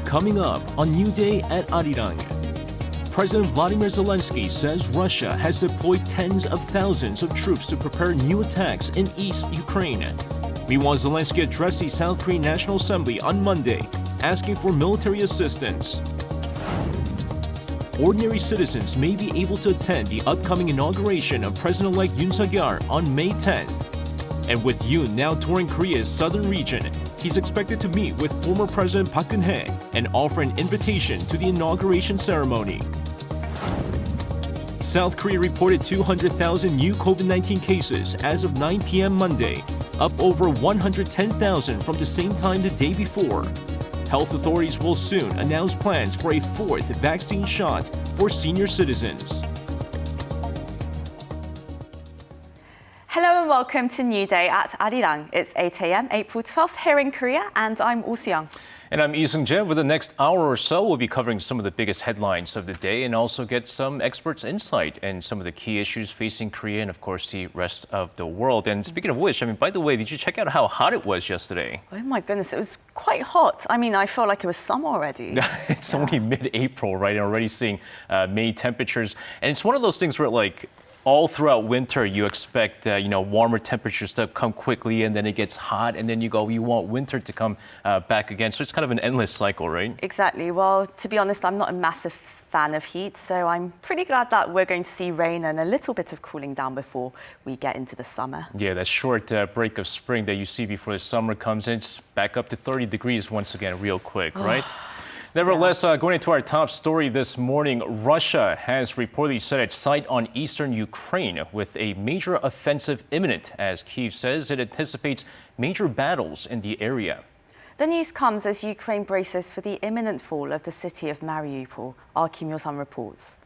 Coming up on New Day at Arirang. President Vladimir Zelensky says Russia has deployed tens of thousands of troops to prepare new attacks in East Ukraine. Meanwhile, Zelensky addressed the South Korean National Assembly on Monday, asking for military assistance. Ordinary citizens may be able to attend the upcoming inauguration of President-elect Yoon Suk-yeol on May 10th. And with Yoon now touring Korea's southern region, he's expected to meet with former President Park Geun-hye and offer an invitation to the inauguration ceremony. South Korea reported 200,000 new COVID-19 cases as of 9 p.m. Monday, up over 110,000 from the same time the day before. Health authorities will soon announce plans for a fourth vaccine shot for senior citizens. Hello and welcome to New Day at Arirang. It's 8 a.m. April 12th here in Korea, and I'm Oh Soo-young. And I'm Lee Seung-jae. For the next hour or so, we'll be covering some of the biggest headlines of the day and also get some experts' insight and some of the key issues facing Korea and, of course, the rest of the world. And speaking of which, by the way, did you check out how hot it was yesterday? Oh my goodness, it was quite hot. I felt like it was summer already. It's only mid-April, right? And already seeing May temperatures. And it's one of those things where, all throughout winter, you expect, warmer temperatures to come quickly, and then it gets hot, and then you want winter to come back again. So it's kind of an endless cycle, right? Exactly. Well, to be honest, I'm not a massive fan of heat, so I'm pretty glad that we're going to see rain and a little bit of cooling down before we get into the summer. Yeah, that short break of spring that you see before the summer comes in, it's back up to 30 degrees once again real quick, right? Nevertheless, going into our top story this morning, Russia has reportedly set its sight on eastern Ukraine with a major offensive imminent, as Kyiv says it anticipates major battles in the area. The news comes as Ukraine braces for the imminent fall of the city of Mariupol. Our Kim Yo-sun reports.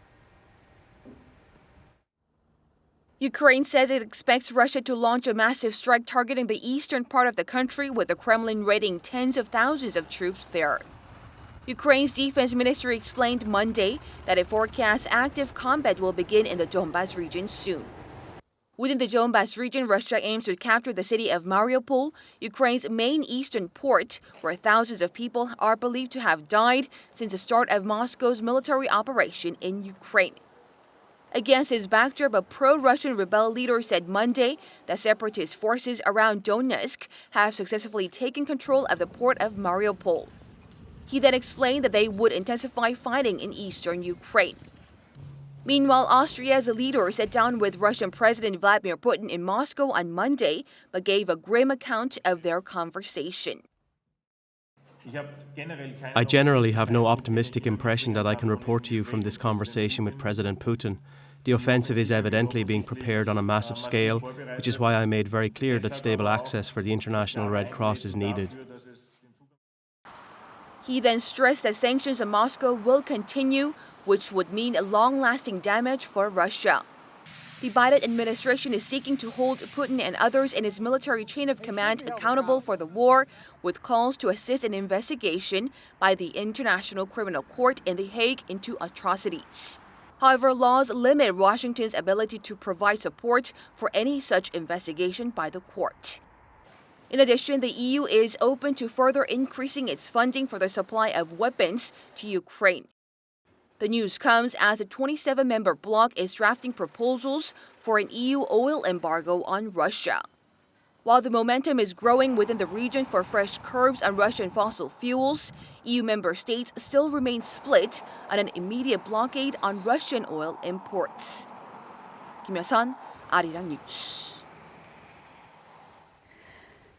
Ukraine says it expects Russia to launch a massive strike targeting the eastern part of the country, with the Kremlin raiding tens of thousands of troops there. Ukraine's defense ministry explained Monday that it forecasts active combat will begin in the Donbas region soon. Within the Donbas region, Russia aims to capture the city of Mariupol, Ukraine's main eastern port, where thousands of people are believed to have died since the start of Moscow's military operation in Ukraine. Against his backdrop, a pro-Russian rebel leader said Monday that separatist forces around Donetsk have successfully taken control of the port of Mariupol. He then explained that they would intensify fighting in eastern Ukraine. Meanwhile, Austria's leader sat down with Russian President Vladimir Putin in Moscow on Monday, but gave a grim account of their conversation. I generally have no optimistic impression that I can report to you from this conversation with President Putin. The offensive is evidently being prepared on a massive scale, which is why I made very clear that stable access for the International Red Cross is needed. He then stressed that sanctions on Moscow will continue, which would mean a long-lasting damage for Russia. The Biden administration is seeking to hold Putin and others in its military chain of command accountable for the war, with calls to assist an investigation by the International Criminal Court in The Hague into atrocities. However, laws limit Washington's ability to provide support for any such investigation by the court. In addition, the EU is open to further increasing its funding for the supply of weapons to Ukraine. The news comes as the 27-member bloc is drafting proposals for an EU oil embargo on Russia. While the momentum is growing within the region for fresh curbs on Russian fossil fuels, EU member states still remain split on an immediate blockade on Russian oil imports. Kim Yo-sun, Arirang News.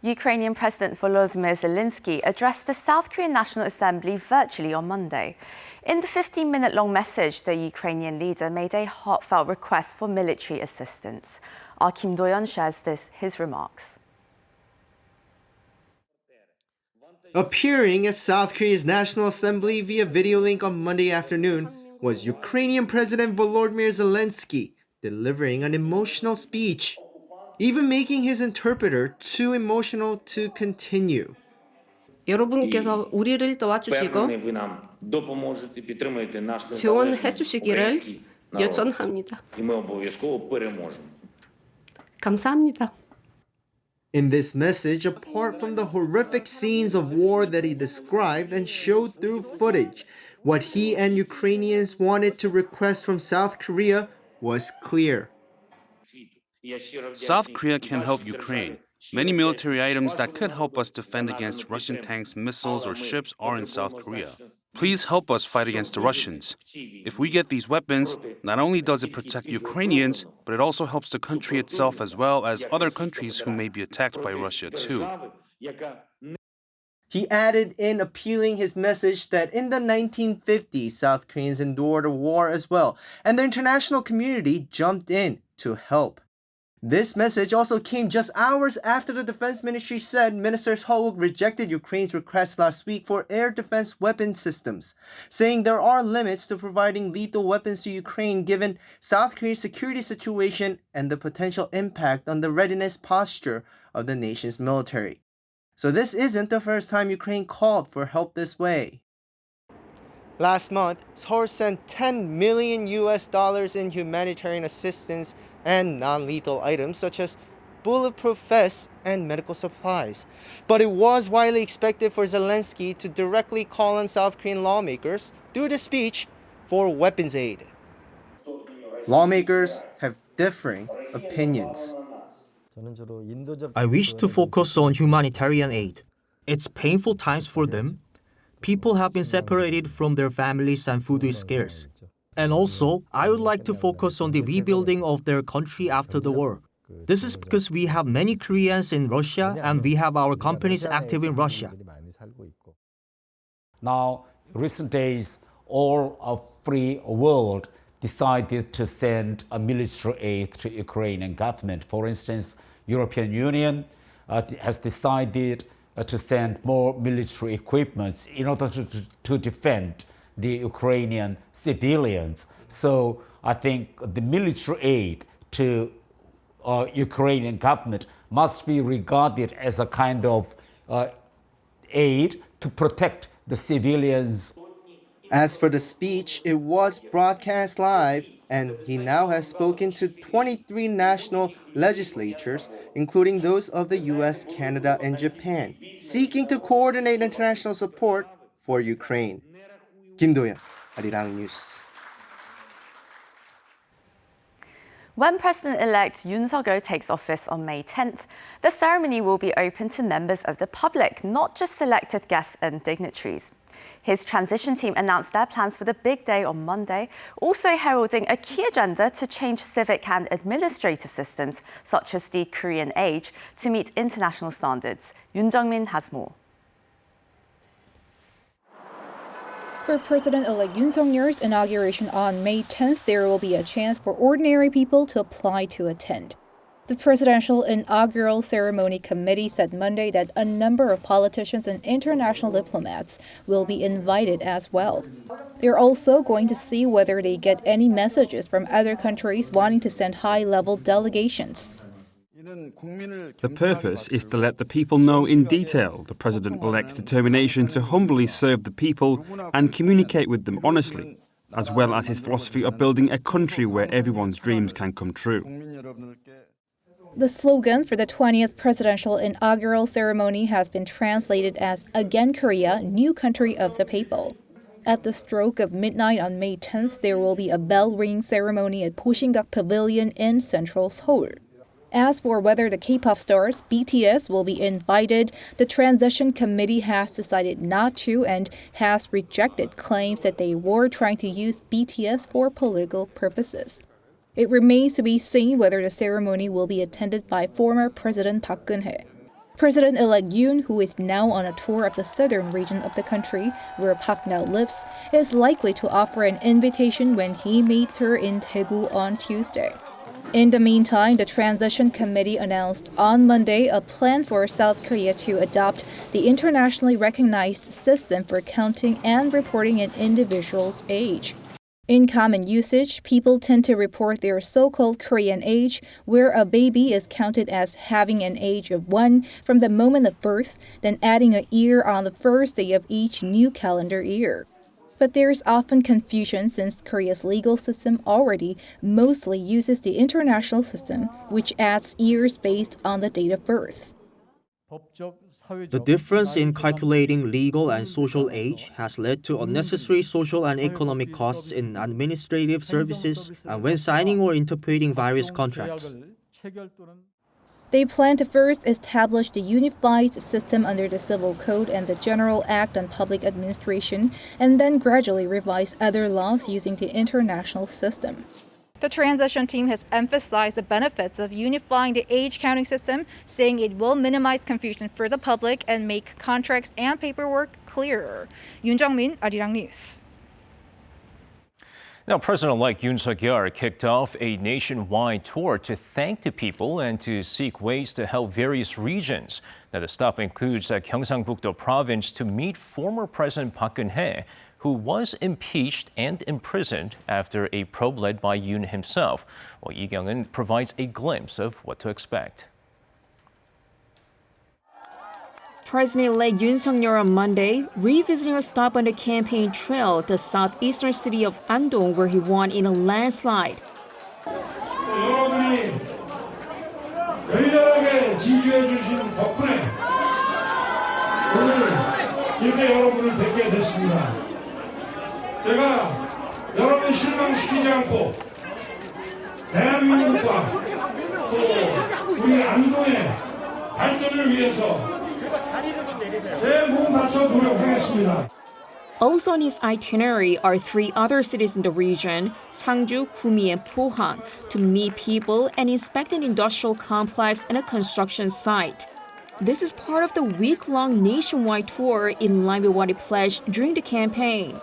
Ukrainian President Volodymyr Zelensky addressed the South Korean National Assembly virtually on Monday. In the 15-minute-long message, the Ukrainian leader made a heartfelt request for military assistance. Our Kim Do-yeon shares his remarks. Appearing at South Korea's National Assembly via video link on Monday afternoon was Ukrainian President Volodymyr Zelensky delivering an emotional speech, even making his interpreter too emotional to continue. 여러분께서 우리를 도와주시고 지원해 주시기를 요청합니다. 감사합니다. In this message, apart from the horrific scenes of war that he described and showed through footage, what he and Ukrainians wanted to request from South Korea was clear. South Korea can help Ukraine. Many military items that could help us defend against Russian tanks, missiles, or ships are in South Korea. Please help us fight against the Russians. If we get these weapons, not only does it protect Ukrainians, but it also helps the country itself as well as other countries who may be attacked by Russia too. He added in appealing his message that in the 1950s, South Koreans endured a war as well, and the international community jumped in to help. This message also came just hours after the Defense Ministry said Minister Seok rejected Ukraine's request last week for air defense weapon systems, saying there are limits to providing lethal weapons to Ukraine given South Korea's security situation and the potential impact on the readiness posture of the nation's military. So this isn't the first time Ukraine called for help this way. Last month, Seoul sent $10 million in humanitarian assistance and non-lethal items such as bulletproof vests and medical supplies. But it was widely expected for Zelensky to directly call on South Korean lawmakers through the speech for weapons aid. Lawmakers have differing opinions. I wish to focus on humanitarian aid. It's painful times for them. People have been separated from their families and food is scarce. And also, I would like to focus on the rebuilding of their country after the war. This is because we have many Koreans in Russia and we have our companies active in Russia. Now, recent days, all of free world decided to send a military aid to Ukrainian government. For instance, European Union has decided to send more military equipment in order to defend the Ukrainian civilians. So I think the military aid to Ukrainian government must be regarded as a kind of aid to protect the civilians. As for the speech, it was broadcast live, and he now has spoken to 23 national legislatures, including those of the US, Canada, and Japan, seeking to coordinate international support for Ukraine. Kim Do-yeon, Arirang News. When President-elect Yoon Suk-yeol takes office on May 10th, the ceremony will be open to members of the public, not just selected guests and dignitaries. His transition team announced their plans for the big day on Monday, also heralding a key agenda to change civic and administrative systems, such as the Korean Age, to meet international standards. Yoon Jung-min has more. For President-elect Yoon Suk-yeol's inauguration on May 10th, there will be a chance for ordinary people to apply to attend. The Presidential Inaugural Ceremony Committee said Monday that a number of politicians and international diplomats will be invited as well. They're also going to see whether they get any messages from other countries wanting to send high-level delegations. The purpose is to let the people know in detail the President-elect's determination to humbly serve the people and communicate with them honestly, as well as his philosophy of building a country where everyone's dreams can come true. The slogan for the 20th Presidential Inaugural Ceremony has been translated as Again Korea, New Country of the People. At the stroke of midnight on May 10th, there will be a bell-ringing ceremony at Poshingak Pavilion in central Seoul. As for whether the K-pop stars BTS will be invited, the Transition Committee has decided not to and has rejected claims that they were trying to use BTS for political purposes. It remains to be seen whether the ceremony will be attended by former President Park Geun-hye. President-elect Yoon, who is now on a tour of the southern region of the country, where Park now lives, is likely to offer an invitation when he meets her in Daegu on Tuesday. In the meantime, the Transition Committee announced on Monday a plan for South Korea to adopt the internationally recognized system for counting and reporting an individual's age. In common usage, people tend to report their so-called Korean age, where a baby is counted as having an age of 1 from the moment of birth, then adding a year on the first day of each new calendar year. But there's often confusion since Korea's legal system already mostly uses the international system, which adds years based on the date of birth. The difference in calculating legal and social age has led to unnecessary social and economic costs in administrative services and when signing or interpreting various contracts. They plan to first establish the unified system under the Civil Code and the General Act on Public Administration, and then gradually revise other laws using the international system. The transition team has emphasized the benefits of unifying the age counting system, saying it will minimize confusion for the public and make contracts and paperwork clearer. Yoon Jung-min, Arirang News. Now, President-elect Yoon Suk-yeol kicked off a nationwide tour to thank the people and to seek ways to help various regions. Now, the stop includes Gyeongsang-buk-do province to meet former President Park Geun-hye, who was impeached and imprisoned after a probe led by Yoon himself. Well, Lee Kyung-eun provides a glimpse of what to expect. President-elect Yoon Suk-yeol on Monday, revisiting a stop on the campaign trail, the southeastern city of Andong, where he won in a landslide. 여러분이 열렬하게 지지해 주신 덕분에 오늘 이렇게 여러분을 뵙게 됐습니다. 제가 여러분 실망시키지 않고 대한민국과 또 우리 안동의 발전을 위해서 제 몸 바쳐 노력하겠습니다. Also on his itinerary are 3 other cities in the region, Sangju, Gumi, and Pohang, to meet people and inspect an industrial complex and a construction site. This is part of the week-long nationwide tour in line with what he pledged during the campaign.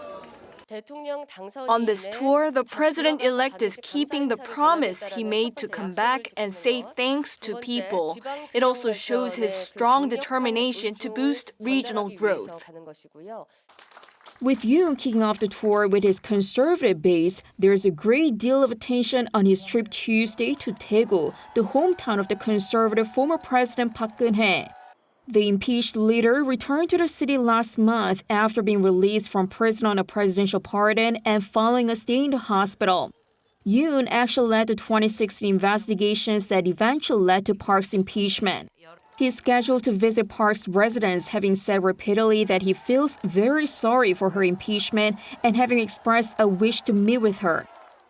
On this tour, the president-elect is keeping the promise he made to come back and say thanks to people. It also shows his strong determination to boost regional growth. With Yoon kicking off the tour with his conservative base, there's a great deal of attention on his trip Tuesday to Daegu, the hometown of the conservative former President Park Geun-hye. The impeached leader returned to the city last month after being released from prison on a presidential pardon and following a stay in the hospital. Yoon actually led the 2016 investigations that eventually led to Park's impeachment. He's scheduled to visit Park's residence, having said repeatedly that he feels very sorry for her impeachment and having expressed a wish to meet with her.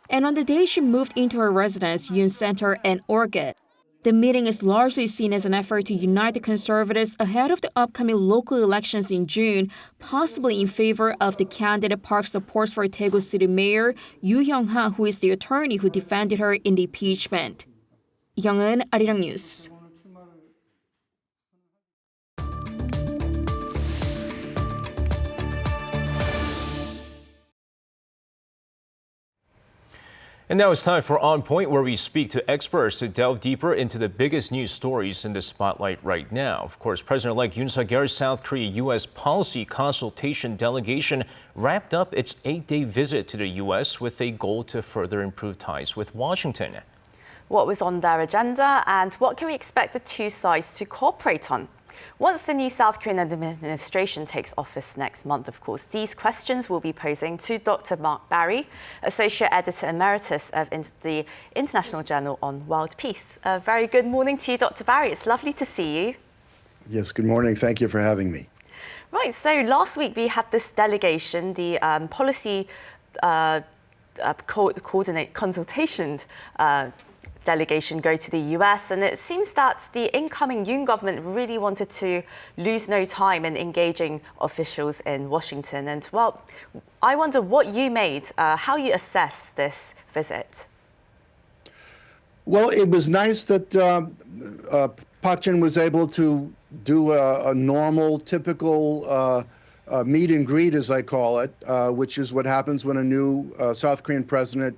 And on the day she moved into her residence, Yoon sent her an orchid. The meeting is largely seen as an effort to unite the conservatives ahead of the upcoming local elections in June, possibly in favor of the candidate Park supports for Daegu City Mayor Yoo Hyung-ha, who is the attorney who defended her in the impeachment. Young-eun, Arirang News. And now it's time for On Point, where we speak to experts to delve deeper into the biggest news stories in the spotlight right now. Of course, President-elect Yoon Suk-yeol's South Korea-U.S. policy consultation delegation wrapped up its 8-day visit to the U.S. with a goal to further improve ties with Washington. What was on their agenda and what can we expect the two sides to cooperate on? Once the new South Korean administration takes office next month, of course, these questions we'll be posing to Dr. Mark Barry, Associate Editor Emeritus of the International Journal on World Peace. Very good morning to you, Dr. Barry. It's lovely to see you. Yes, good morning. Thank you for having me. Right, so last week we had this delegation, the policy consultation delegation go to the US, and it seems that the incoming Yoon government really wanted to lose no time in engaging officials in Washington. And well, I wonder what you made, how you assess this visit. Well, it was nice that Park Jin was able to do a normal, typical meet and greet, as I call it, which is what happens when a new South Korean president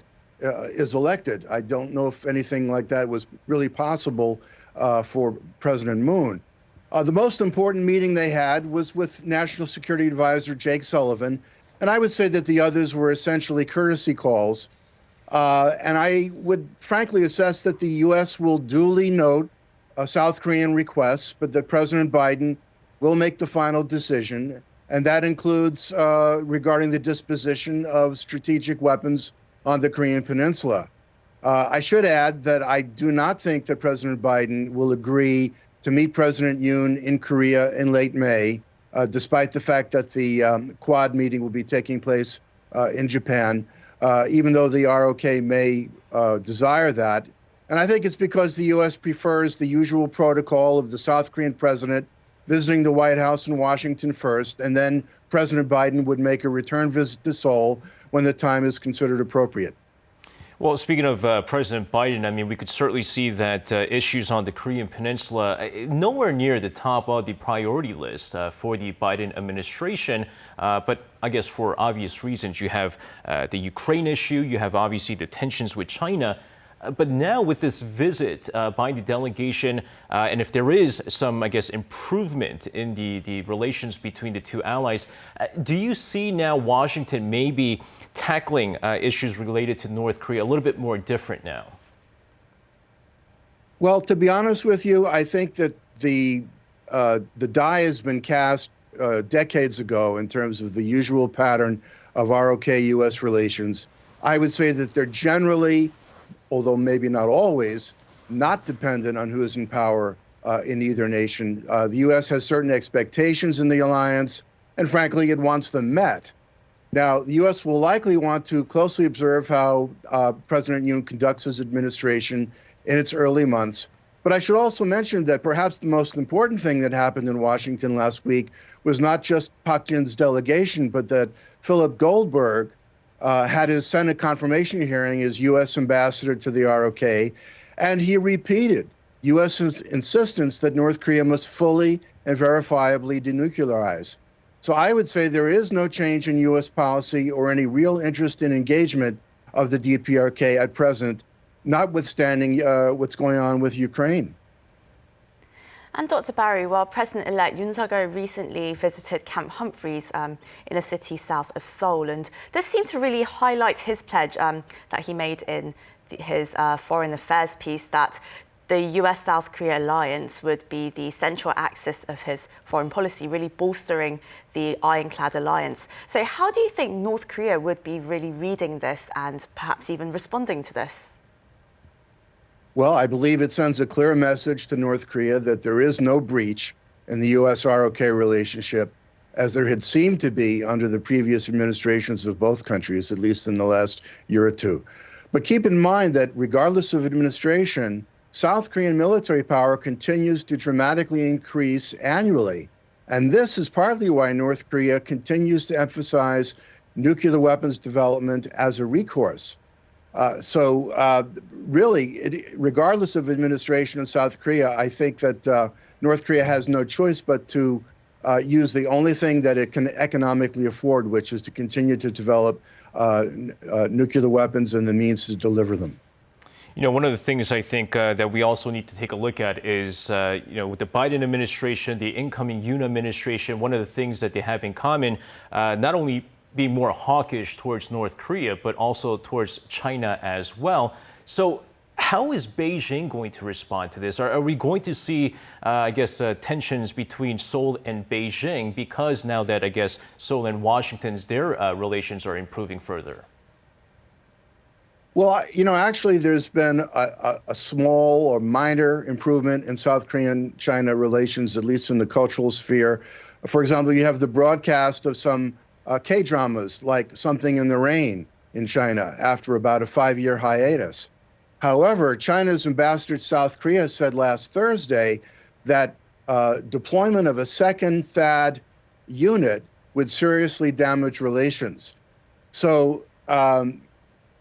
is elected. I don't know if anything like that was really possible for President Moon. The most important meeting they had was with National Security Advisor Jake Sullivan, And I would say that the others were essentially courtesy calls. And I would frankly assess that the U.S. will duly note South Korean requests, but that President Biden will make the final decision. And that includes regarding the disposition of strategic weapons on the Korean Peninsula. I should add that I do not think that President Biden will agree to meet President Yoon in Korea in late May, despite the fact that the Quad meeting will be taking place in Japan, even though the ROK may desire that. And I think it's because the U.S. prefers the usual protocol of the South Korean president visiting the White House in Washington first, and then President Biden would make a return visit to Seoul when the time is considered appropriate. Well, speaking of President Biden, I mean, we could certainly see that issues on the Korean Peninsula nowhere near the top of the priority list for the Biden administration. But I guess for obvious reasons, you have the Ukraine issue, you have obviously the tensions with China. But now with this visit by the delegation, and if there is some, I guess, improvement in the relations between the two allies, do you see now Washington maybe tackling issues related to North Korea a little bit more different now? Well, to be honest with you, I think that the die has been cast decades ago in terms of the usual pattern of ROK-U.S. relations. I would say that they're generally, although maybe not always, not dependent on who is in power in either nation. The U.S. has certain expectations in the alliance, and frankly, it wants them met. Now, the U.S. will likely want to closely observe how President Yoon conducts his administration in its early months. But I should also mention that perhaps the most important thing that happened in Washington last week was not just Park Jin-'s delegation, but that Philip Goldberg had his Senate confirmation hearing as U.S. ambassador to the ROK, and he repeated U.S. insistence that North Korea must fully and verifiably denuclearize. So I would say there is no change in U.S. policy or any real interest in engagement of the DPRK at present, notwithstanding what's going on with Ukraine. And Dr. Barry, while President-elect Yoon Suk-yeol recently visited Camp Humphreys in a city south of Seoul, and this seemed to really highlight his pledge that he made in his foreign affairs piece that the US-South Korea alliance would be the central axis of his foreign policy, really bolstering the ironclad alliance. So how do you think North Korea would be really reading this and perhaps even responding to this? Well, I believe it sends a clear message to North Korea that there is no breach in the U.S.-ROK relationship, as there had seemed to be under the previous administrations of both countries, at least in the last year or two. But keep in mind that regardless of administration, South Korean military power continues to dramatically increase annually. And this is partly why North Korea continues to emphasize nuclear weapons development as a recourse. Really, regardless of administration in South Korea, I think that North Korea has no choice but to use the only thing that it can economically afford, which is to continue to develop nuclear weapons and the means to deliver them. You know, one of the things I think that we also need to take a look at is, with the Biden administration, the incoming Yoon administration, one of the things that they have in common, not only being more hawkish towards North Korea, but also towards China as well. So how is Beijing going to respond to this? Are we going to see, tensions between Seoul and Beijing because now that, Seoul and Washington's, their relations are improving further? Well, actually, there's been a small or minor improvement in South Korean-China relations, at least in the cultural sphere. For example, you have the broadcast of some K-dramas like Something in the Rain in China after about a 5-year hiatus. However, China's ambassador to South Korea said last Thursday that deployment of a second THAAD unit would seriously damage relations. So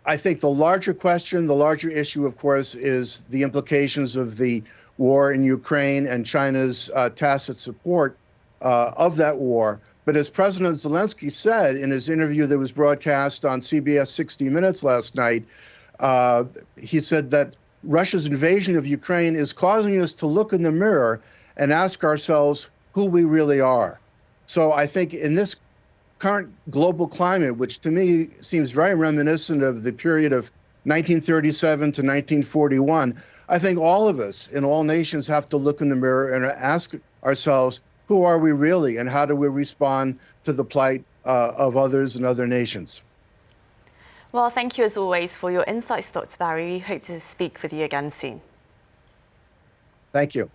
I think the larger question, the larger issue, of course, is the implications of the war in Ukraine and China's tacit support of that war. But as President Zelensky said in his interview that was broadcast on CBS 60 Minutes last night, he said that Russia's invasion of Ukraine is causing us to look in the mirror and ask ourselves who we really are. So I think in this current global climate, which to me seems very reminiscent of the period of 1937 to 1941, I think all of us in all nations have to look in the mirror and ask ourselves, who are we really, and how do we respond to the plight of others and other nations? Well, thank you as always for your insights, Dr. Barry. We hope to speak with you again soon. Thank you.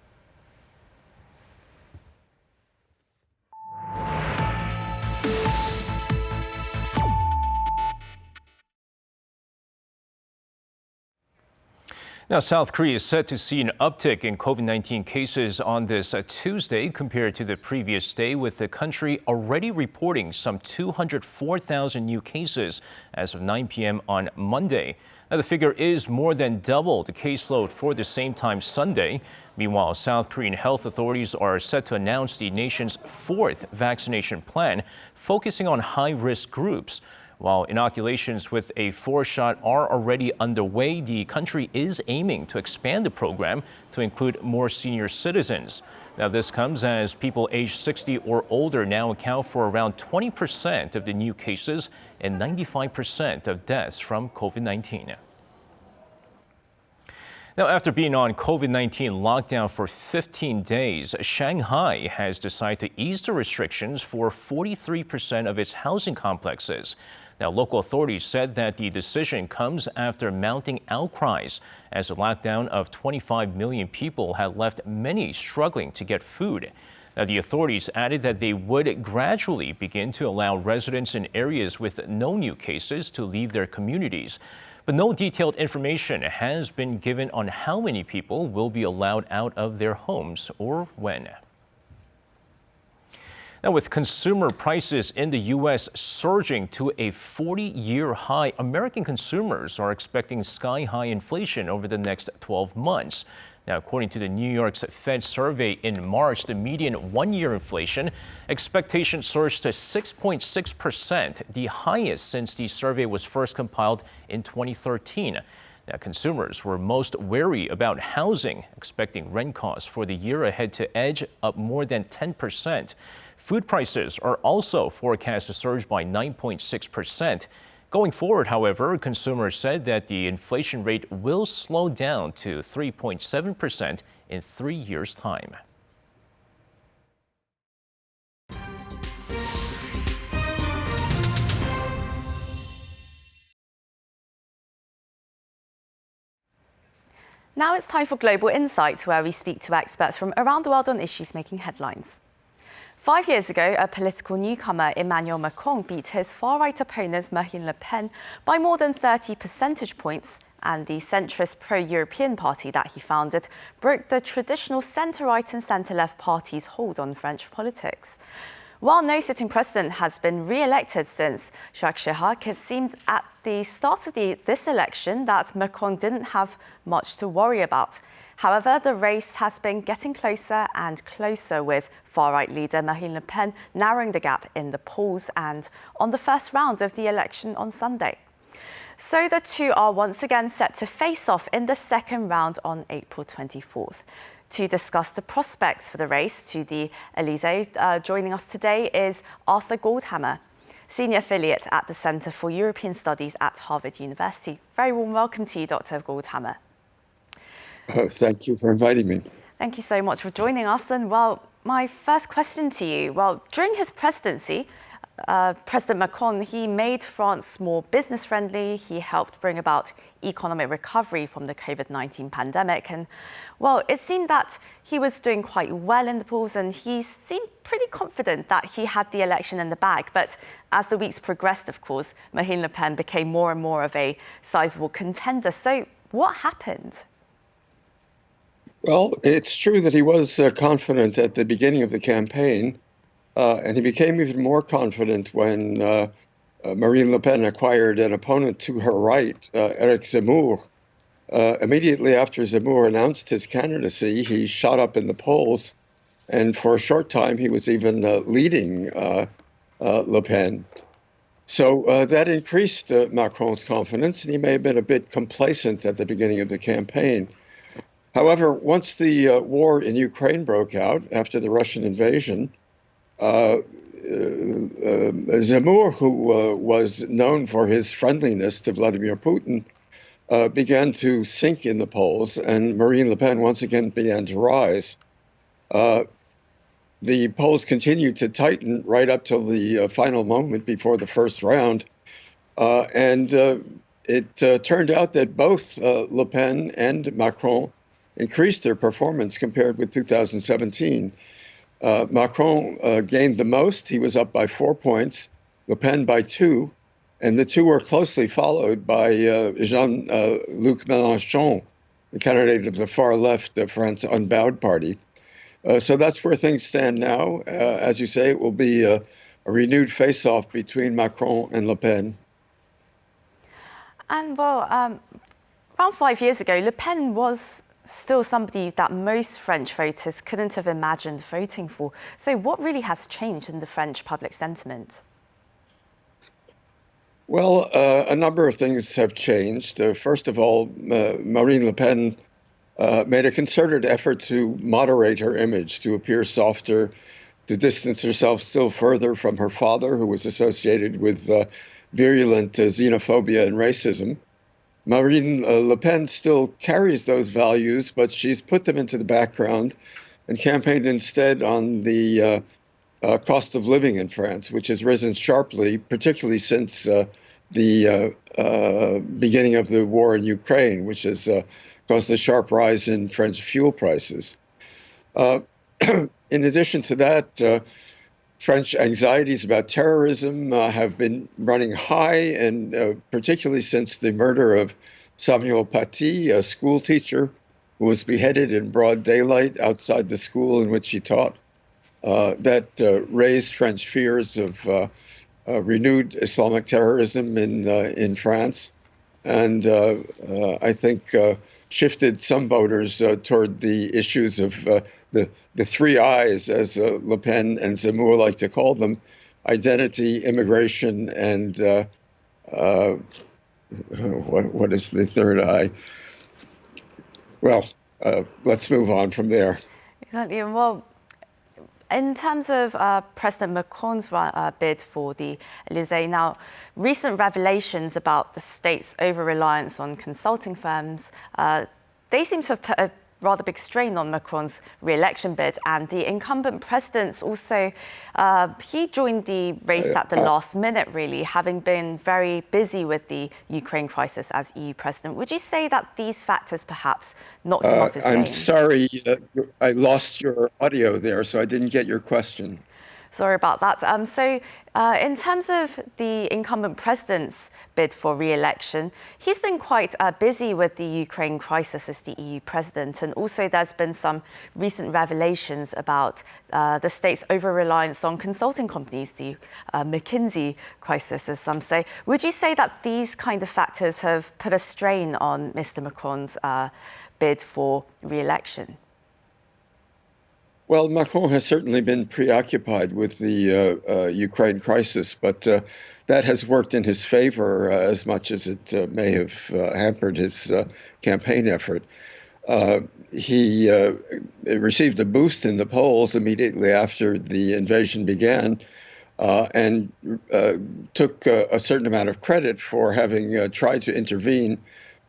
Now, South Korea is set to see an uptick in COVID-19 cases on this Tuesday compared to the previous day, with the country already reporting some 204,000 new cases as of 9 p.m. on Monday. Now, the figure is more than double the caseload for the same time Sunday. Meanwhile, South Korean health authorities are set to announce the nation's fourth vaccination plan, focusing on high-risk groups. While inoculations with a 4-shot are already underway, the country is aiming to expand the program to include more senior citizens. Now, this comes as people aged 60 or older now account for around 20% of the new cases and 95% of deaths from COVID-19. Now, after being on COVID-19 lockdown for 15 days, Shanghai has decided to ease the restrictions for 43% of its housing complexes. Now, local authorities said that the decision comes after mounting outcries as a lockdown of 25 million people had left many struggling to get food. Now, the authorities added that they would gradually begin to allow residents in areas with no new cases to leave their communities. But no detailed information has been given on how many people will be allowed out of their homes or when. Now, with consumer prices in the U.S. surging to a 40-year high, American consumers are expecting sky-high inflation over the next 12 months. Now, according to the New York's Fed survey in March, the median one-year inflation expectation surged to 6.6%, the highest since the survey was first compiled in 2013. Now, consumers were most wary about housing, expecting rent costs for the year ahead to edge up more than 10%. Food prices are also forecast to surge by 9.6%. Going forward, however, consumers said that the inflation rate will slow down to 3.7% in 3 years' time. Now it's time for Global Insight, where we speak to experts from around the world on issues making headlines. 5 years ago, a political newcomer, Emmanuel Macron, beat his far-right opponent, Marine Le Pen, by more than 30 percentage points, and the centrist pro-European party that he founded broke the traditional centre-right and centre-left parties' hold on French politics. While no sitting president has been re-elected since Jacques Chirac, it seemed at the start of this election that Macron didn't have much to worry about. However, the race has been getting closer and closer, with far-right leader Marine Le Pen narrowing the gap in the polls and on the first round of the election on Sunday. So the two are once again set to face off in the second round on April 24th. To discuss the prospects for the race to the Elysee, joining us today is Arthur Goldhammer, Senior Affiliate at the Centre for European Studies at Harvard University. Very warm welcome to you, Dr. Goldhammer. Thank you for inviting me. Thank you so much for joining us. And well, my first question to you, during his presidency, President Macron, he made France more business-friendly. He helped bring about economic recovery from the COVID-19 pandemic. And, well, it seemed that he was doing quite well in the polls, and he seemed pretty confident that he had the election in the bag. But as the weeks progressed, of course, Marine Le Pen became more and more of a sizable contender. So what happened? Well, it's true that he was confident at the beginning of the campaign, and he became even more confident when Marine Le Pen acquired an opponent to her right, Eric Zemmour. Immediately after Zemmour announced his candidacy, he shot up in the polls, and for a short time he was even leading Le Pen. So that increased Macron's confidence, and he may have been a bit complacent at the beginning of the campaign. However, once the war in Ukraine broke out after the Russian invasion, Zemmour, who was known for his friendliness to Vladimir Putin, began to sink in the polls, and Marine Le Pen once again began to rise. The polls continued to tighten right up till the final moment before the first round. And it turned out that both Le Pen and Macron increased their performance compared with 2017. Macron gained the most. He was up by 4 points, Le Pen by 2, and the two were closely followed by Jean-Luc Mélenchon, the candidate of the far left France Unbowed Party. So that's where things stand now. As you say, it will be a renewed face-off between Macron and Le Pen. And well, around 5 years ago, Le Pen was still somebody that most French voters couldn't have imagined voting for. So what really has changed in the French public sentiment? Well, a number of things have changed. First of all, Marine Le Pen made a concerted effort to moderate her image, to appear softer, to distance herself still further from her father, who was associated with virulent xenophobia and racism. Marine Le Pen still carries those values, but she's put them into the background and campaigned instead on the cost of living in France, which has risen sharply, particularly since the beginning of the war in Ukraine, which has caused a sharp rise in French fuel prices. In addition to that, French anxieties about terrorism have been running high, and particularly since the murder of Samuel Paty, a school teacher who was beheaded in broad daylight outside the school in which he taught. That raised French fears of renewed Islamic terrorism in France, and I think shifted some voters toward the issues of the three I's, as Le Pen and Zemmour like to call them: identity, immigration, and what is the third I? Well, let's move on from there. Exactly. Well, in terms of President Macron's bid for the Élysée, now, recent revelations about the state's over-reliance on consulting firms, they seem to have put a rather big strain on Macron's re-election bid, and the incumbent president's also, he joined the race at the last minute, really, having been very busy with the Ukraine crisis as EU president. Would you say that these factors perhaps knocked him off his game? I'm sorry, I lost your audio there, so I didn't get your question. Sorry about that. So in terms of the incumbent president's bid for re-election, he's been quite busy with the Ukraine crisis as the EU president. And also there's been some recent revelations about the state's over-reliance on consulting companies, the McKinsey crisis, as some say. Would you say that these kind of factors have put a strain on Mr. Macron's bid for re-election? Well, Macron has certainly been preoccupied with the Ukraine crisis, but that has worked in his favor as much as it may have hampered his campaign effort. He received a boost in the polls immediately after the invasion began and took a certain amount of credit for having tried to intervene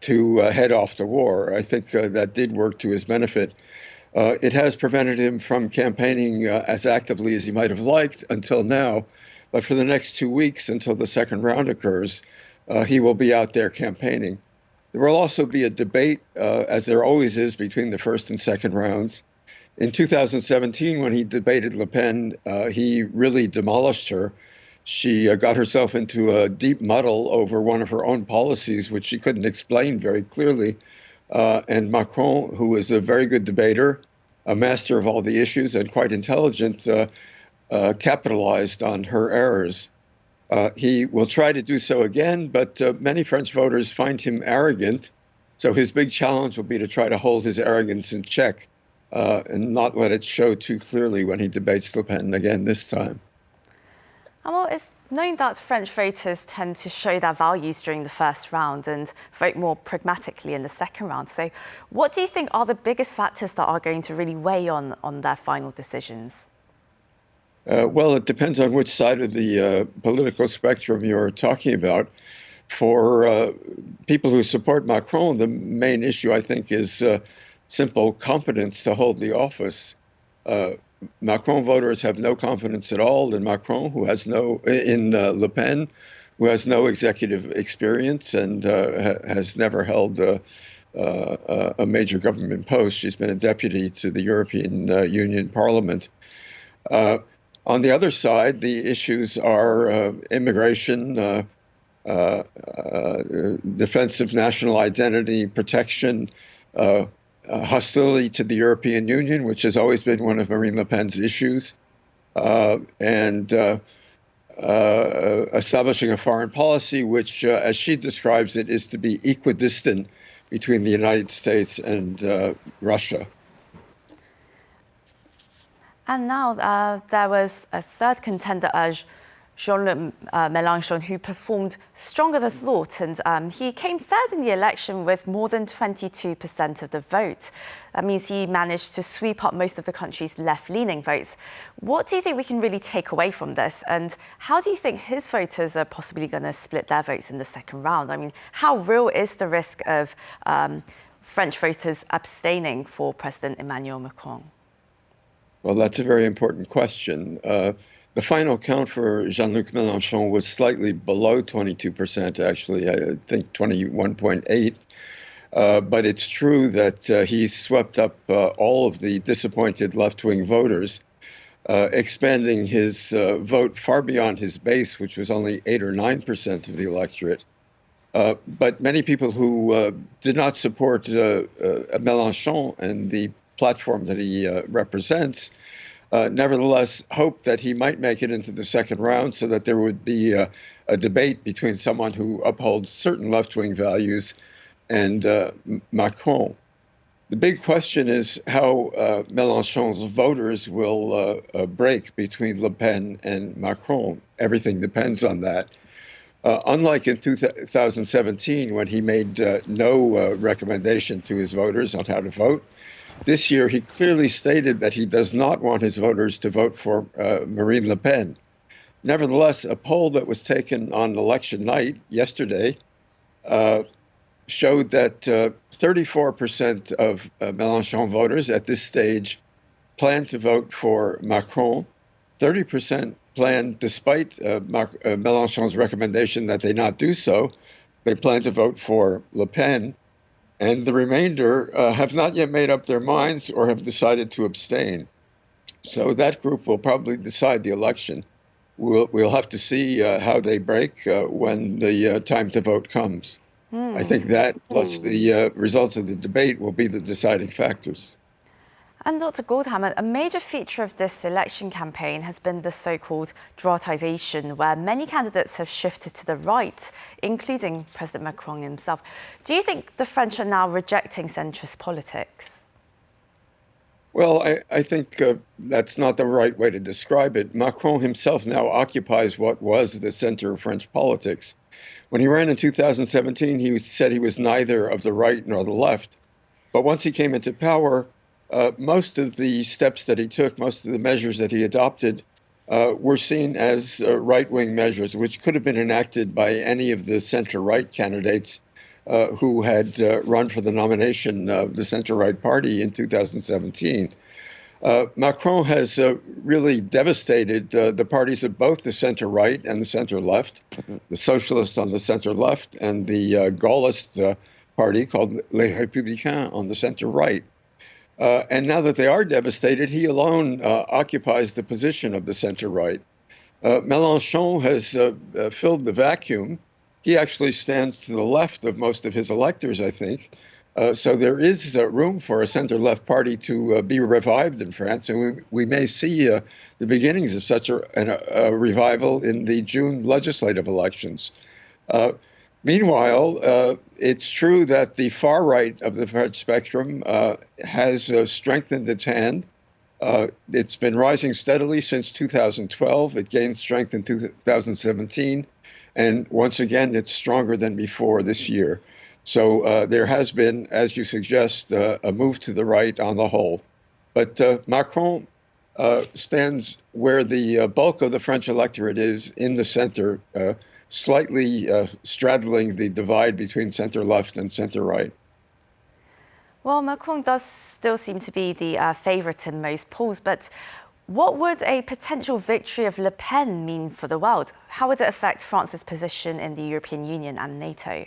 to head off the war. I think that did work to his benefit. It has prevented him from campaigning as actively as he might have liked until now. But for the next 2 weeks, until the second round occurs, he will be out there campaigning. There will also be a debate, as there always is, between the first and second rounds. In 2017, when he debated Le Pen, he really demolished her. She got herself into a deep muddle over one of her own policies, which she couldn't explain very clearly. And Macron, who is a very good debater, a master of all the issues and quite intelligent, capitalized on her errors. He will try to do so again, but many French voters find him arrogant. So his big challenge will be to try to hold his arrogance in check and not let it show too clearly when he debates Le Pen again this time. Well, it's known that French voters tend to show their values during the first round and vote more pragmatically in the second round. So what do you think are the biggest factors that are going to really weigh on their final decisions? Well, it depends on which side of the political spectrum you're talking about. For people who support Macron, the main issue, I think, is simple competence to hold the office. Macron voters have no confidence at all in Macron, who has in Le Pen, who has no executive experience and has never held a major government post. She's been a deputy to the European Union Parliament. On the other side, the issues are immigration, defense of national identity, protection, hostility to the European Union, which has always been one of Marine Le Pen's issues, and establishing a foreign policy which, as she describes it, is to be equidistant between the United States and Russia. And now there was a third contender, Jean-Luc Mélenchon, who performed stronger than thought, and he came third in the election with more than 22% of the vote. That means he managed to sweep up most of the country's left-leaning votes. What do you think we can really take away from this, and how do you think his voters are possibly going to split their votes in the second round? I mean, how real is the risk of French voters abstaining for President Emmanuel Macron? Well, that's a very important question. The final count for Jean-Luc Mélenchon was slightly below 22%, actually, I think 21.8. But it's true that he swept up all of the disappointed left-wing voters, expanding his vote far beyond his base, which was only 8 or 9% of the electorate. But many people who did not support Mélenchon and the platform that he represents, nevertheless hoped that he might make it into the second round so that there would be a debate between someone who upholds certain left-wing values and Macron. The big question is how Mélenchon's voters will break between Le Pen and Macron. Everything depends on that. Unlike in 2017, when he made no recommendation to his voters on how to vote, this year, he clearly stated that he does not want his voters to vote for Marine Le Pen. Nevertheless, a poll that was taken on election night yesterday showed that 34% of Mélenchon voters at this stage plan to vote for Macron. 30% plan, despite Mélenchon's recommendation that they not do so, they plan to vote for Le Pen. And the remainder have not yet made up their minds or have decided to abstain. So that group will probably decide the election. We'll have to see how they break when the time to vote comes. I think that, plus the results of the debate, will be the deciding factors. And Dr. Goldhammer, a major feature of this election campaign has been the so-called droitisation, where many candidates have shifted to the right, including President Macron himself. Do you think the French are now rejecting centrist politics? Well, I think that's not the right way to describe it. Macron himself now occupies what was the center of French politics. When he ran in 2017, he said he was neither of the right nor the left. But once he came into power, most of the steps that he took, most of the measures that he adopted were seen as right-wing measures, which could have been enacted by any of the center-right candidates who had run for the nomination of the center-right party in 2017. Macron has really devastated the parties of both the center-right and the center-left, the socialists on the center-left and the Gaullist party called Les Républicains on the center-right. And now that they are devastated, he alone occupies the position of the center-right. Mélenchon has filled the vacuum. He actually stands to the left of most of his electors, I think. So there is room for a center-left party to be revived in France, and we may see the beginnings of such a revival in the June legislative elections. Meanwhile, it's true that the far right of the French spectrum has strengthened its hand. It's been rising steadily since 2012. It gained strength in 2017. And once again, it's stronger than before this year. So there has been, as you suggest, a move to the right on the whole. But Macron stands where the bulk of the French electorate is, in the center, slightly straddling the divide between center-left and center-right. Well, Macron does still seem to be the favourite in most polls, but what would a potential victory of Le Pen mean for the world? How would it affect France's position in the European Union and NATO?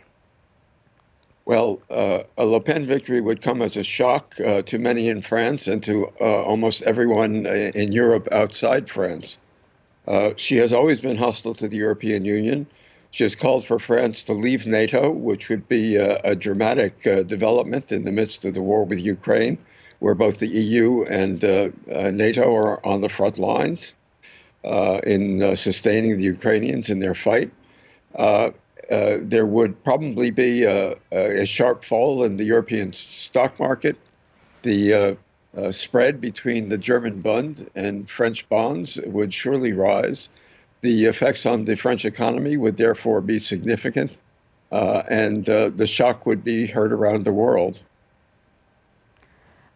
Well, a Le Pen victory would come as a shock to many in France and to almost everyone in Europe outside France. She has always been hostile to the European Union. She has called for France to leave NATO, which would be a dramatic development in the midst of the war with Ukraine, where both the EU and NATO are on the front lines in sustaining the Ukrainians in their fight. There would probably be a sharp fall in the European stock market. The spread between the German Bund and French bonds would surely rise. The effects on the French economy would therefore be significant, and the shock would be heard around the world.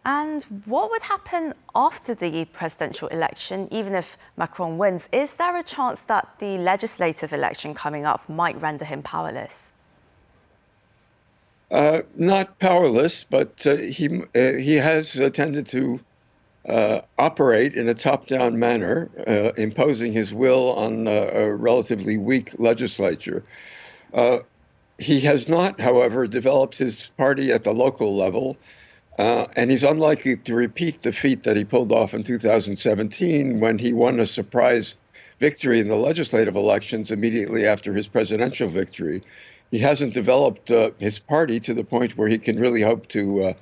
And what would happen after the presidential election, even if Macron wins? Is there a chance that the legislative election coming up might render him powerless? Not powerless, but he has tended to operate in a top-down manner, imposing his will on a relatively weak legislature. He has not, however, developed his party at the local level, and he's unlikely to repeat the feat that he pulled off in 2017 when he won a surprise victory in the legislative elections immediately after his presidential victory. He hasn't developed his party to the point where he can really hope to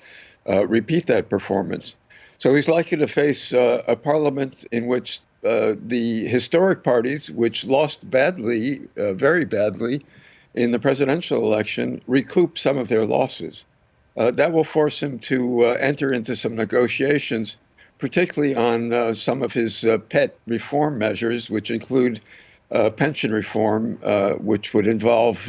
repeat that performance. So he's likely to face a parliament in which the historic parties, which lost badly, very badly, in the presidential election, recoup some of their losses. That will force him to enter into some negotiations, particularly on some of his pet reform measures, which include pension reform, which would involve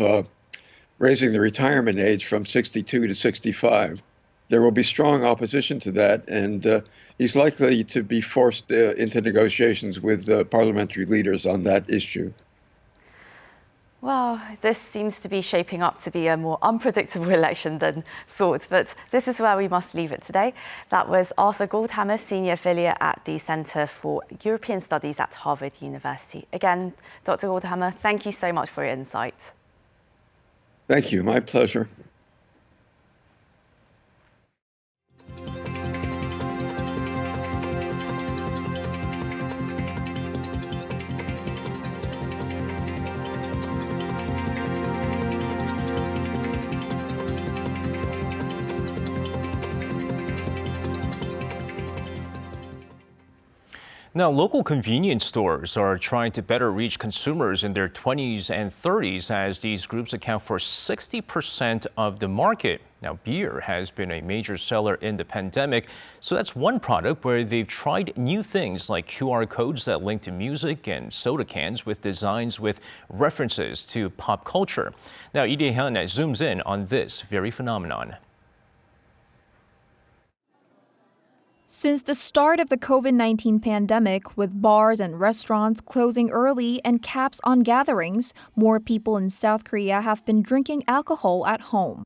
raising the retirement age from 62 to 65. There will be strong opposition to that, and he's likely to be forced into negotiations with parliamentary leaders on that issue. Well, this seems to be shaping up to be a more unpredictable election than thought, but this is where we must leave it today. That was Arthur Goldhammer, Senior Affiliate at the Centre for European Studies at Harvard University. Again, Dr. Goldhammer, thank you so much for your insight. Thank you. My pleasure. Now, local convenience stores are trying to better reach consumers in their 20s and 30s as these groups account for 60% of the market. Now, beer has been a major seller in the pandemic, so that's one product where they've tried new things like QR codes that link to music and soda cans with designs with references to pop culture. Now, Lee Jae-hyun zooms in on this very phenomenon. Since the start of the COVID-19 pandemic, with bars and restaurants closing early and caps on gatherings, more people in South Korea have been drinking alcohol at home.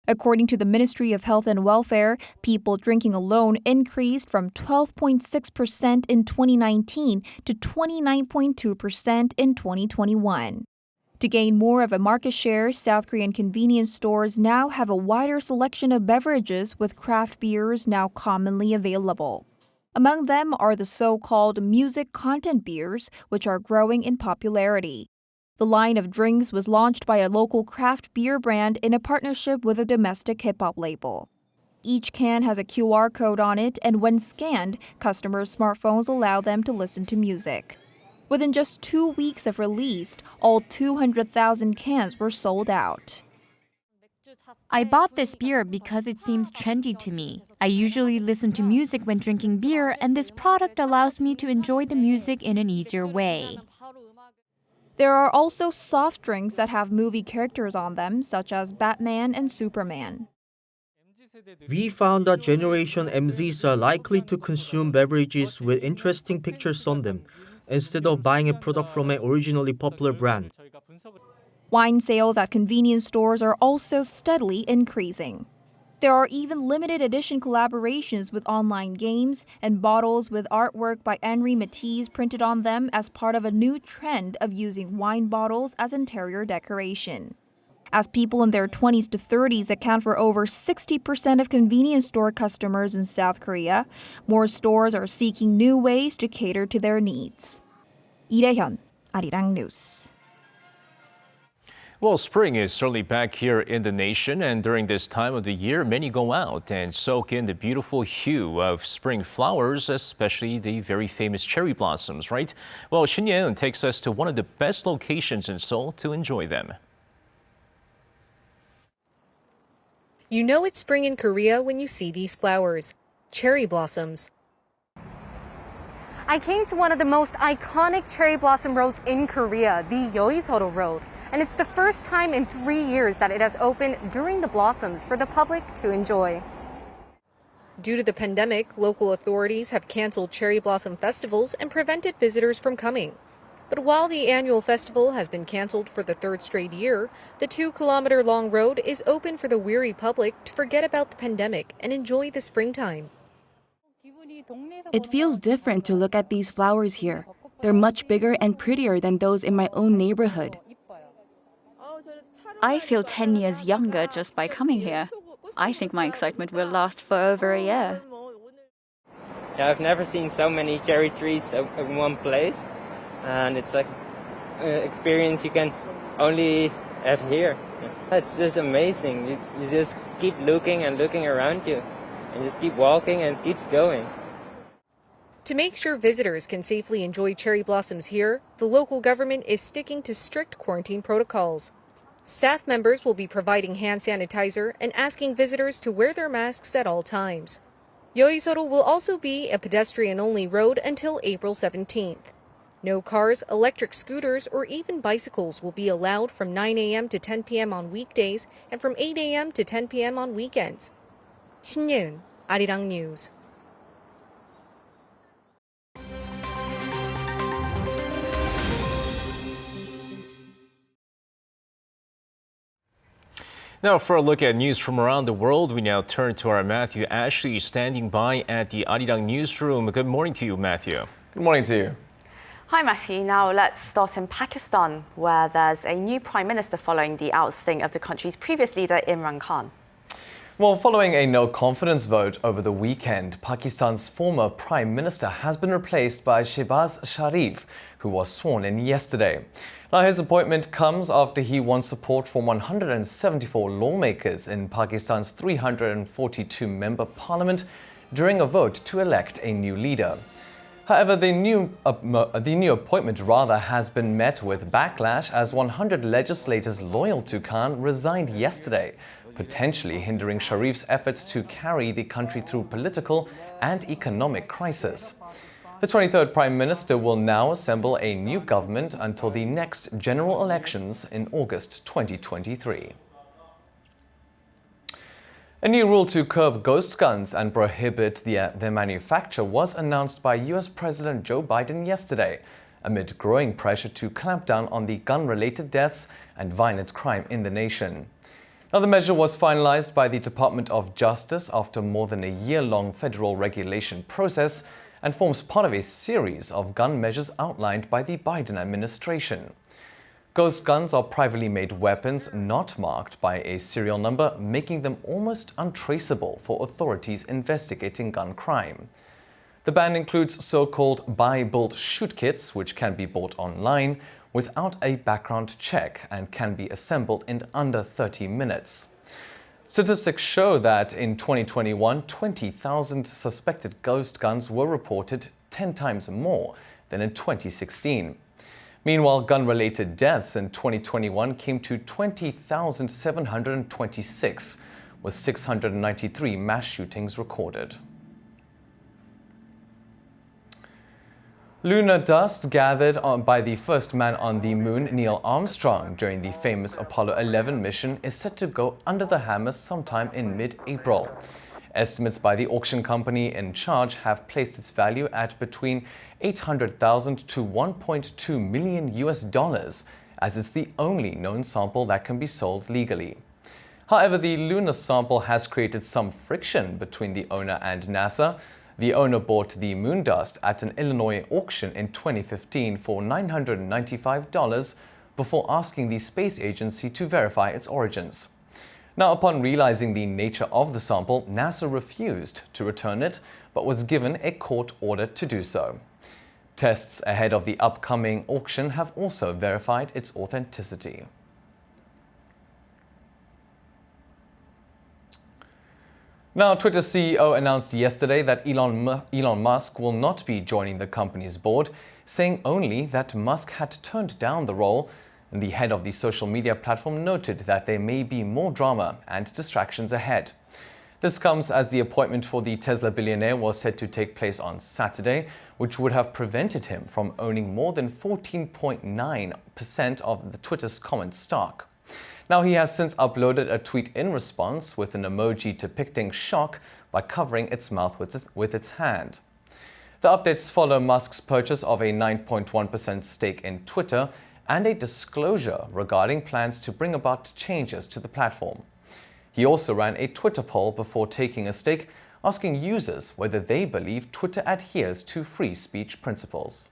According to the Ministry of Health and Welfare, people drinking alone increased from 12.6% in 2019 to 29.2% in 2021. To gain more of a market share, South Korean convenience stores now have a wider selection of beverages with craft beers now commonly available. Among them are the so-called music content beers, which are growing in popularity. The line of drinks was launched by a local craft beer brand in a partnership with a domestic hip-hop label. Each can has a QR code on it, and when scanned, customers' smartphones allow them to listen to music. Within just 2 weeks of release, all 200,000 cans were sold out. I bought this beer because it seems trendy to me. I usually listen to music when drinking beer, and this product allows me to enjoy the music in an easier way. There are also soft drinks that have movie characters on them, such as Batman and Superman. We found that Generation MZs are likely to consume beverages with interesting pictures on them, instead of buying a product from an originally popular brand. Wine sales at convenience stores are also steadily increasing. There are even limited edition collaborations with online games and bottles with artwork by Henri Matisse printed on them as part of a new trend of using wine bottles as interior decoration. As people in their 20s to 30s account for over 60% of convenience store customers in South Korea, more stores are seeking new ways to cater to their needs. Lee Hyun, Arirang News. Well, spring is certainly back here in the nation, and during this time of the year, many go out and soak in the beautiful hue of spring flowers, especially the very famous cherry blossoms, right? Well, Geun-hye takes us to one of the best locations in Seoul to enjoy them. You know it's spring in Korea when you see these flowers, cherry blossoms. I came to one of the most iconic cherry blossom roads in Korea, the Yeouiseoro Road. And it's the first time in 3 years that it has opened during the blossoms for the public to enjoy. Due to the pandemic, local authorities have canceled cherry blossom festivals and prevented visitors from coming. But while the annual festival has been canceled for the third straight year, the 2-kilometer-long road is open for the weary public to forget about the pandemic and enjoy the springtime. It feels different to look at these flowers here. They're much bigger and prettier than those in my own neighborhood. I feel 10 years younger just by coming here. I think my excitement will last for over a year. Yeah, I've never seen so many cherry trees in one place, and it's like an experience you can only have here. It's just amazing. You just keep looking and looking around you, and just keep walking and it keeps going. To make sure visitors can safely enjoy cherry blossoms here, the local government is sticking to strict quarantine protocols. Staff members will be providing hand sanitizer and asking visitors to wear their masks at all times. Yeouiseoro will also be a pedestrian-only road until April 17th. No cars, electric scooters, or even bicycles will be allowed from 9 a.m. to 10 p.m. on weekdays and from 8 a.m. to 10 p.m. on weekends. Shin-yeun, Arirang News. Now, for a look at news from around the world, we now turn to our Matthew Ashley standing by at the Arirang newsroom. Good morning to you, Matthew. Good morning to you. Hi, Matthew. Now let's start in Pakistan, where there's a new prime minister following the ousting of the country's previous leader, Imran Khan. Well, following a no-confidence vote over the weekend, Pakistan's former prime minister has been replaced by Shehbaz Sharif, who was sworn in yesterday. Now, his appointment comes after he won support from 174 lawmakers in Pakistan's 342-member parliament during a vote to elect a new leader. However, the new appointment has been met with backlash as 100 legislators loyal to Khan resigned yesterday, potentially hindering Sharif's efforts to carry the country through political and economic crisis. The 23rd Prime Minister will now assemble a new government until the next general elections in August 2023. A new rule to curb ghost guns and prohibit their manufacture was announced by US President Joe Biden yesterday, amid growing pressure to clamp down on the gun-related deaths and violent crime in the nation. Now, the measure was finalized by the Department of Justice after more than a year-long federal regulation process and forms part of a series of gun measures outlined by the Biden administration. Ghost guns are privately made weapons not marked by a serial number, making them almost untraceable for authorities investigating gun crime. The ban includes so-called buy, build, shoot kits, which can be bought online without a background check and can be assembled in under 30 minutes. Statistics show that in 2021, 20,000 suspected ghost guns were reported, 10 times more than in 2016. Meanwhile, gun-related deaths in 2021 came to 20,726, with 693 mass shootings recorded. Lunar dust gathered by the first man on the moon, Neil Armstrong, during the famous Apollo 11 mission is set to go under the hammer sometime in mid-April. Estimates by the auction company in charge have placed its value at between $800,000 to $1.2 million, as it's the only known sample that can be sold legally. However, the lunar sample has created some friction between the owner and NASA. The owner bought the moon dust at an Illinois auction in 2015 for $995 before asking the space agency to verify its origins. Now, upon realizing the nature of the sample, NASA refused to return it, but was given a court order to do so. Tests ahead of the upcoming auction have also verified its authenticity. Now, Twitter CEO announced yesterday that Elon Musk will not be joining the company's board, saying only that Musk had turned down the role. And the head of the social media platform noted that there may be more drama and distractions ahead. This comes as the appointment for the Tesla billionaire was set to take place on Saturday, which would have prevented him from owning more than 14.9% of the Twitter's common stock. Now, he has since uploaded a tweet in response with an emoji depicting shock by covering its mouth with its hand. The updates follow Musk's purchase of a 9.1% stake in Twitter and a disclosure regarding plans to bring about changes to the platform. He also ran a Twitter poll before taking a stake, asking users whether they believe Twitter adheres to free speech principles.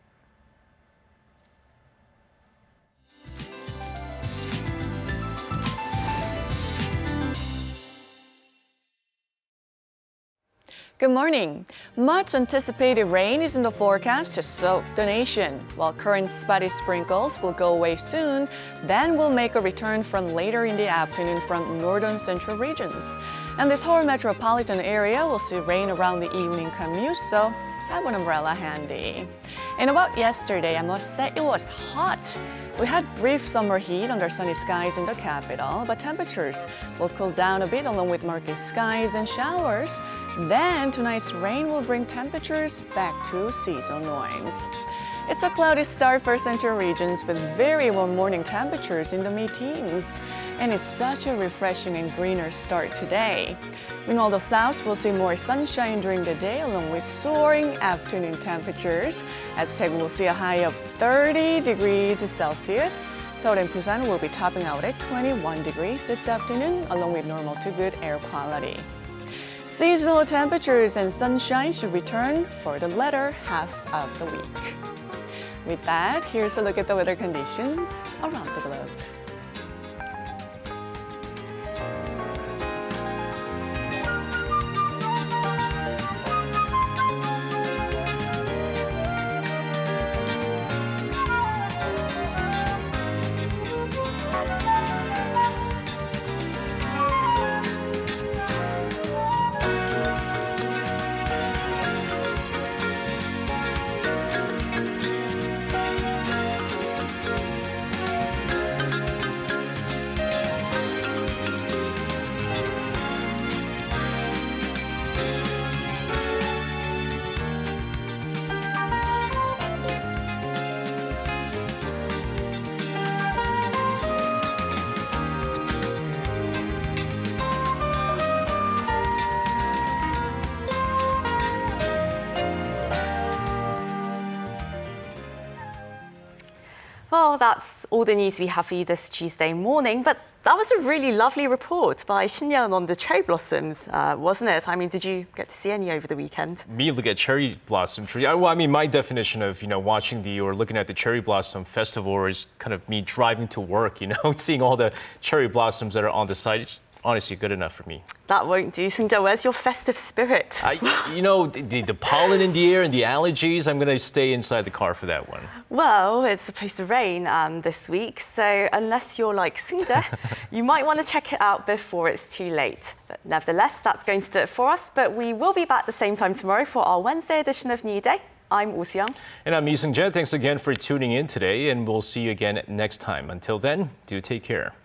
Good morning. Much anticipated rain is in the forecast to soak the nation. While current spotty sprinkles will go away soon, then will make a return from later in the afternoon from northern central regions. And this whole metropolitan area will see rain around the evening commute, so have an umbrella handy. And about yesterday, I must say it was hot. We had brief summer heat under sunny skies in the capital, but temperatures will cool down a bit along with murky skies and showers. Then tonight's rain will bring temperatures back to seasonal norms. It's a cloudy start for central regions with very warm morning temperatures in the mid-teens. And it's such a refreshing and greener start today. Meanwhile, the south will see more sunshine during the day along with soaring afternoon temperatures, as Daegu will see a high of 30 degrees Celsius. Seoul and Busan will be topping out at 21 degrees this afternoon, along with normal to good air quality. Seasonal temperatures and sunshine should return for the latter half of the week. With that, here's a look at the weather conditions around the globe. Well, that's all the news we have for you this Tuesday morning, but that was a really lovely report by Shin-yeon on the cherry blossoms, wasn't it? I mean, did you get to see any over the weekend? Me look at cherry blossom tree. Well, I mean, my definition of, watching or looking at the cherry blossom festival is kind of me driving to work, seeing all the cherry blossoms that are on the site. It's honestly good enough for me. That won't do. Seung-jae, where's your festive spirit? The pollen in the air and the allergies, I'm going to stay inside the car for that one. Well, it's supposed to rain this week, so unless you're like Seung-jae, you might want to check it out before it's too late. But nevertheless, that's going to do it for us. But we will be back the same time tomorrow for our Wednesday edition of New Day. I'm Woo Seung. And I'm Lee Seung-jae. Thanks again for tuning in today, and we'll see you again next time. Until then, do take care.